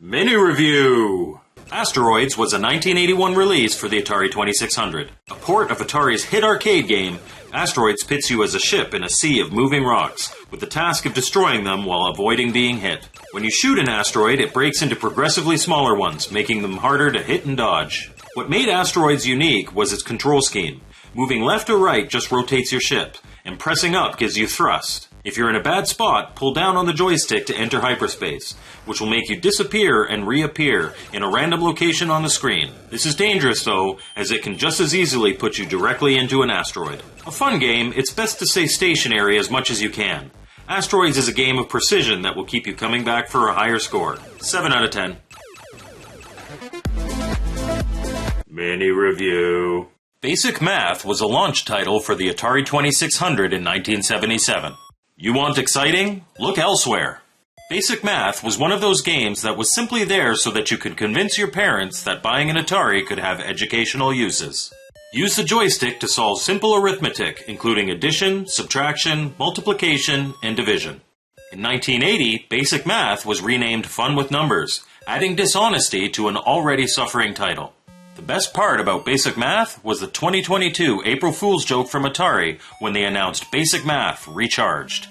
Mini Review! Asteroids was a 1981 release for the Atari 2600. A port of Atari's hit arcade game, Asteroids pits you as a ship in a sea of moving rocks, with the task of destroying them while avoiding being hit. When you shoot an asteroid, it breaks into progressively smaller ones, making them harder to hit and dodge. What made Asteroids unique was its control scheme. Moving left or right just rotates your ship, and pressing up gives you thrust. If you're in a bad spot, pull down on the joystick to enter hyperspace, which will make you disappear and reappear in a random location on the screen. This is dangerous though, as it can just as easily put you directly into an asteroid. A fun game, it's best to stay stationary as much as you can. Asteroids is a game of precision that will keep you coming back for a higher score. 7 out of 10. Mini Review. Basic Math was a launch title for the Atari 2600 in 1977. You want exciting? Look elsewhere. Basic Math was one of those games that was simply there so that you could convince your parents that buying an Atari could have educational uses. Use the joystick to solve simple arithmetic, including addition, subtraction, multiplication, and division. In 1980, Basic Math was renamed Fun with Numbers, adding dishonesty to an already suffering title. The best part about Basic Math was the 2022 April Fool's joke from Atari when they announced Basic Math Recharged.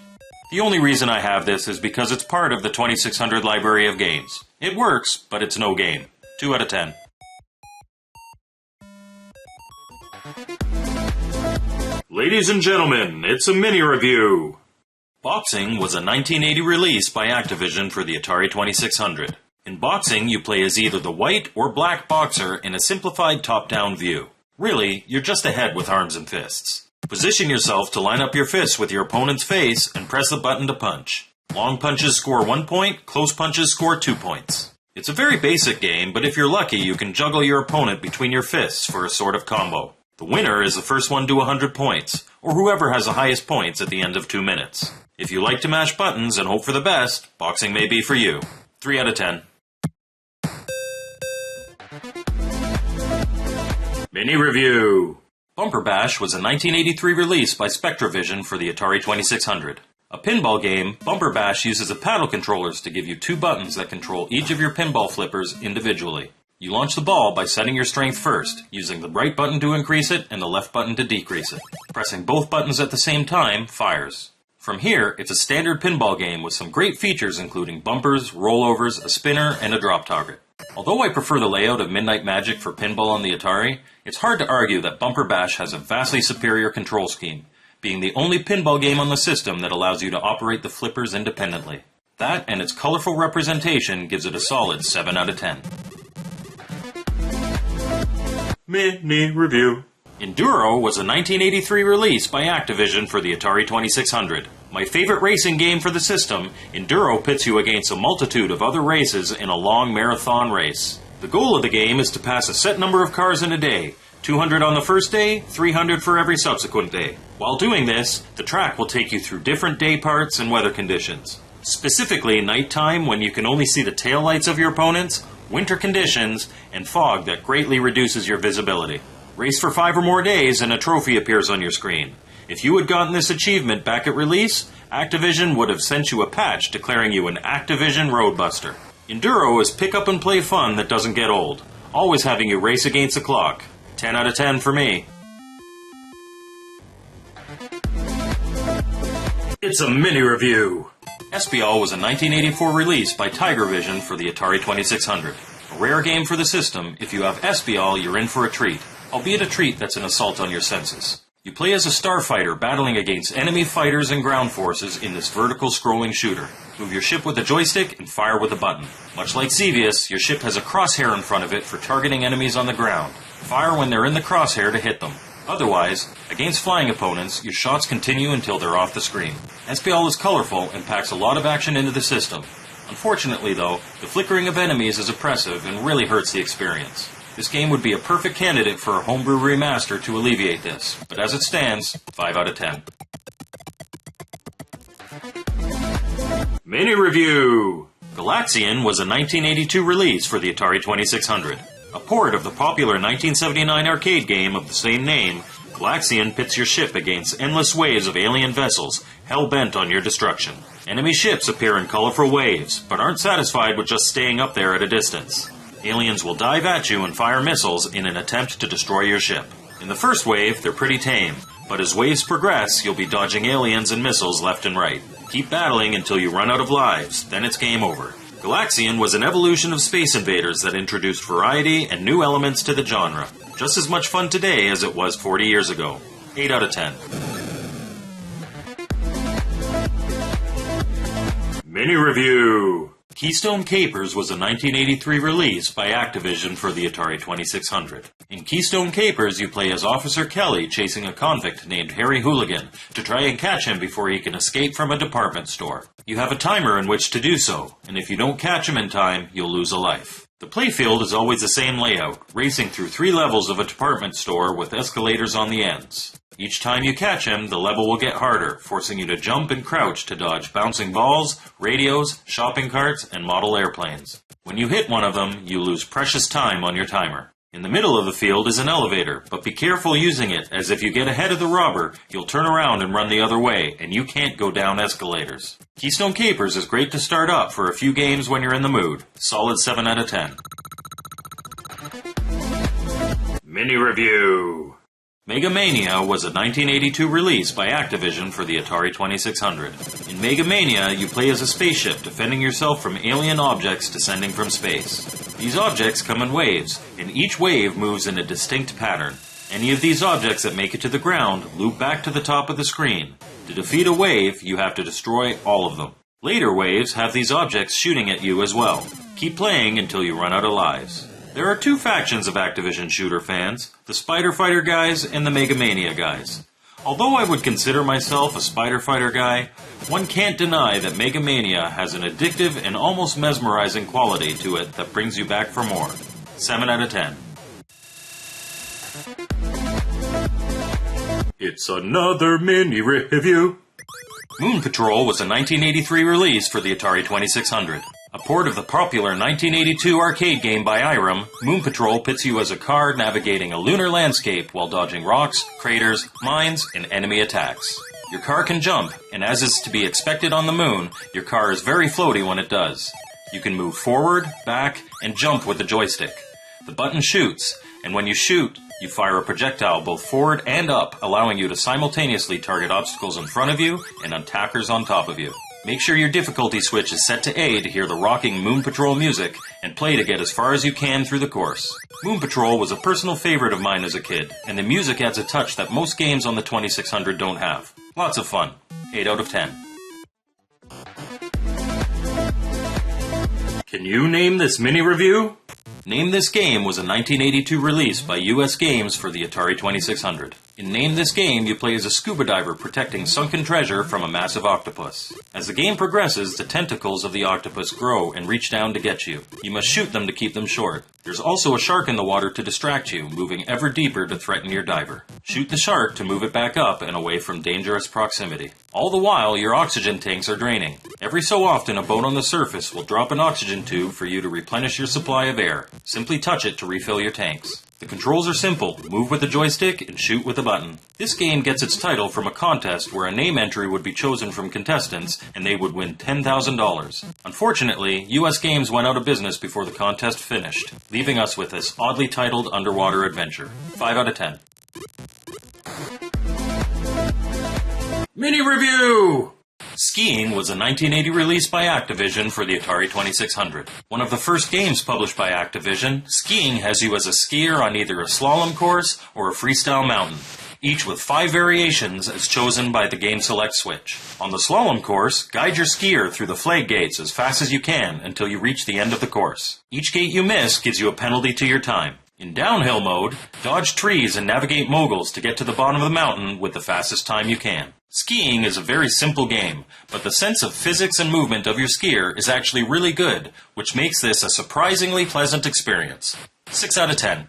The only reason I have this is because it's part of the 2600 library of games. It works, but it's no game. 2 out of 10. Ladies and gentlemen, it's a mini review. Boxing was a 1980 release by Activision for the Atari 2600. In boxing, you play as either the white or black boxer in a simplified top-down view. Really, you're just a head with arms and fists. Position yourself to line up your fists with your opponent's face and press the button to punch. Long punches score 1 point, close punches score 2 points. It's a very basic game, but if you're lucky, you can juggle your opponent between your fists for a sort of combo. The winner is the first one to 100 points, or whoever has the highest points at the end of 2 minutes. If you like to mash buttons and hope for the best, boxing may be for you. 3 out of 10. Mini Review. Bumper Bash was a 1983 release by Spectravision for the Atari 2600. A pinball game, Bumper Bash uses a paddle controllers to give you 2 buttons that control each of your pinball flippers individually. You launch the ball by setting your strength first, using the right button to increase it and the left button to decrease it. Pressing both buttons at the same time fires. From here, it's a standard pinball game with some great features including bumpers, rollovers, a spinner, and a drop target. Although I prefer the layout of Midnight Magic for pinball on the Atari, it's hard to argue that Bumper Bash has a vastly superior control scheme, being the only pinball game on the system that allows you to operate the flippers independently. That and its colorful representation gives it a solid 7 out of 10. Mini Review. Enduro was a 1983 release by Activision for the Atari 2600. My favorite racing game for the system, Enduro pits you against a multitude of other races in a long marathon race. The goal of the game is to pass a set number of cars in a day, 200 on the first day, 300 for every subsequent day. While doing this, the track will take you through different day parts and weather conditions. Specifically, nighttime when you can only see the taillights of your opponents, winter conditions, and fog that greatly reduces your visibility. Race for 5 or more days and a trophy appears on your screen. If you had gotten this achievement back at release, Activision would have sent you a patch declaring you an Activision Roadbuster. Enduro is pick up and play fun that doesn't get old, always having you race against the clock. 10 out of 10 for me. It's a mini review. Espial was a 1984 release by Tigervision for the Atari 2600. A rare game for the system, if you have Espial, you're in for a treat. Albeit a treat that's an assault on your senses. You play as a starfighter battling against enemy fighters and ground forces in this vertical scrolling shooter. Move your ship with a joystick and fire with a button. Much like Xevious, your ship has a crosshair in front of it for targeting enemies on the ground. Fire when they're in the crosshair to hit them. Otherwise, against flying opponents, your shots continue until they're off the screen. Espial is colorful and packs a lot of action into the system. Unfortunately though, the flickering of enemies is oppressive and really hurts the experience. This game would be a perfect candidate for a homebrew remaster to alleviate this, but as it stands, 5 out of 10. Mini Review. Galaxian was a 1982 release for the Atari 2600. A port of the popular 1979 arcade game of the same name, Galaxian pits your ship against endless waves of alien vessels, hell-bent on your destruction. Enemy ships appear in colorful waves, but aren't satisfied with just staying up there at a distance. Aliens will dive at you and fire missiles in an attempt to destroy your ship. In the first wave, they're pretty tame, but as waves progress, you'll be dodging aliens and missiles left and right. Keep battling until you run out of lives, then it's game over. Galaxian was an evolution of Space Invaders that introduced variety and new elements to the genre. Just as much fun today as it was 40 years ago. 8 out of 10. Mini Review! Keystone Kapers was a 1983 release by Activision for the Atari 2600. In Keystone Kapers, you play as Officer Kelly chasing a convict named Harry Hooligan to try and catch him before he can escape from a department store. You have a timer in which to do so, and if you don't catch him in time, you'll lose a life. The playfield is always the same layout, racing through 3 levels of a department store with escalators on the ends. Each time you catch him, the level will get harder, forcing you to jump and crouch to dodge bouncing balls, radios, shopping carts, and model airplanes. When you hit one of them, you lose precious time on your timer. In the middle of the field is an elevator, but be careful using it, as if you get ahead of the robber, you'll turn around and run the other way, and you can't go down escalators. Keystone Kapers is great to start up for a few games when you're in the mood. Solid 7 out of 10. Mini Review! Megamania was a 1982 release by Activision for the Atari 2600. In Megamania, you play as a spaceship defending yourself from alien objects descending from space. These objects come in waves, and each wave moves in a distinct pattern. Any of these objects that make it to the ground loop back to the top of the screen. To defeat a wave, you have to destroy all of them. Later waves have these objects shooting at you as well. Keep playing until you run out of lives. There are 2 factions of Activision shooter fans, the Spider Fighter guys and the Megamania guys. Although I would consider myself a Spider Fighter guy, one can't deny that Megamania has an addictive and almost mesmerizing quality to it that brings you back for more. 7 out of 10. It's another mini review. Moon Patrol was a 1983 release for the Atari 2600. A port of the popular 1982 arcade game by Irem, Moon Patrol pits you as a car navigating a lunar landscape while dodging rocks, craters, mines, and enemy attacks. Your car can jump, and as is to be expected on the moon, your car is very floaty when it does. You can move forward, back, and jump with the joystick. The button shoots, and when you shoot, you fire a projectile both forward and up, allowing you to simultaneously target obstacles in front of you and attackers on top of you. Make sure your difficulty switch is set to A to hear the rocking Moon Patrol music, and play to get as far as you can through the course. Moon Patrol was a personal favorite of mine as a kid, and the music adds a touch that most games on the 2600 don't have. Lots of fun. 8 out of 10. Can you name this mini review? Name This Game was a 1982 release by US Games for the Atari 2600. In Name This Game, you play as a scuba diver protecting sunken treasure from a massive octopus. As the game progresses, the tentacles of the octopus grow and reach down to get you. You must shoot them to keep them short. There's also a shark in the water to distract you, moving ever deeper to threaten your diver. Shoot the shark to move it back up and away from dangerous proximity. All the while, your oxygen tanks are draining. Every so often, a boat on the surface will drop an oxygen tube for you to replenish your supply of air. Simply touch it to refill your tanks. The controls are simple. Move with the joystick and shoot with the button. This game gets its title from a contest where a name entry would be chosen from contestants and they would win $10,000. Unfortunately, US Games went out of business before the contest finished, leaving us with this oddly titled underwater adventure. 5 out of 10. Mini Review! Skiing was a 1980 release by Activision for the Atari 2600. One of the first games published by Activision, Skiing has you as a skier on either a slalom course or a freestyle mountain, each with 5 variations as chosen by the game select switch. On the slalom course, guide your skier through the flag gates as fast as you can until you reach the end of the course. Each gate you miss gives you a penalty to your time. In downhill mode, dodge trees and navigate moguls to get to the bottom of the mountain with the fastest time you can. Skiing is a very simple game, but the sense of physics and movement of your skier is actually really good, which makes this a surprisingly pleasant experience. 6 out of 10.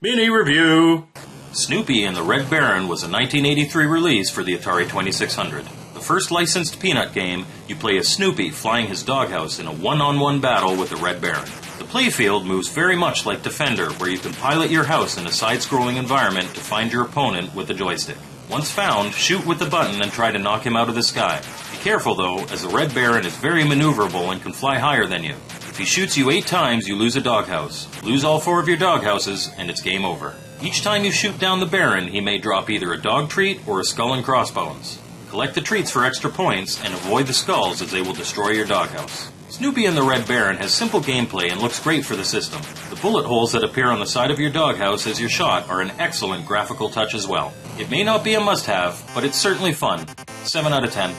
Mini Review! Snoopy and the Red Baron was a 1983 release for the Atari 2600. The first licensed Peanut game, you play as Snoopy flying his doghouse in a one-on-one battle with the Red Baron. The playfield moves very much like Defender, where you can pilot your house in a side-scrolling environment to find your opponent with a joystick. Once found, shoot with the button and try to knock him out of the sky. Be careful though, as the Red Baron is very maneuverable and can fly higher than you. If he shoots you 8 times, you lose a doghouse. Lose all 4 of your doghouses, and it's game over. Each time you shoot down the Baron, he may drop either a dog treat or a skull and crossbones. Collect the treats for extra points, and avoid the skulls as they will destroy your doghouse. Snoopy and the Red Baron has simple gameplay and looks great for the system. The bullet holes that appear on the side of your doghouse as you're shot are an excellent graphical touch as well. It may not be a must-have, but it's certainly fun. 7 out of 10.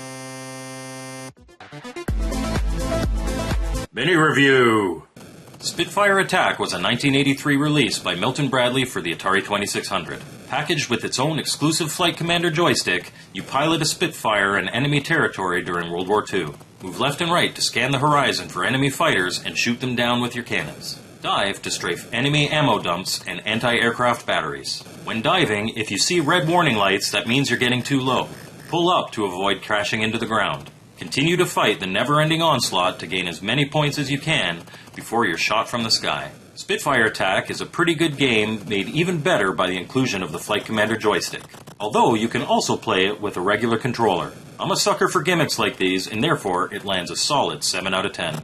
Mini Review! Spitfire Attack was a 1983 release by Milton Bradley for the Atari 2600. Packaged with its own exclusive Flight Commander joystick, you pilot a Spitfire in enemy territory during World War II. Move left and right to scan the horizon for enemy fighters and shoot them down with your cannons. Dive to strafe enemy ammo dumps and anti-aircraft batteries. When diving, if you see red warning lights, that means you're getting too low. Pull up to avoid crashing into the ground. Continue to fight the never-ending onslaught to gain as many points as you can before you're shot from the sky. Spitfire Attack is a pretty good game, made even better by the inclusion of the Flight Commander joystick. Although you can also play it with a regular controller. I'm a sucker for gimmicks like these, and therefore it lands a solid 7 out of 10.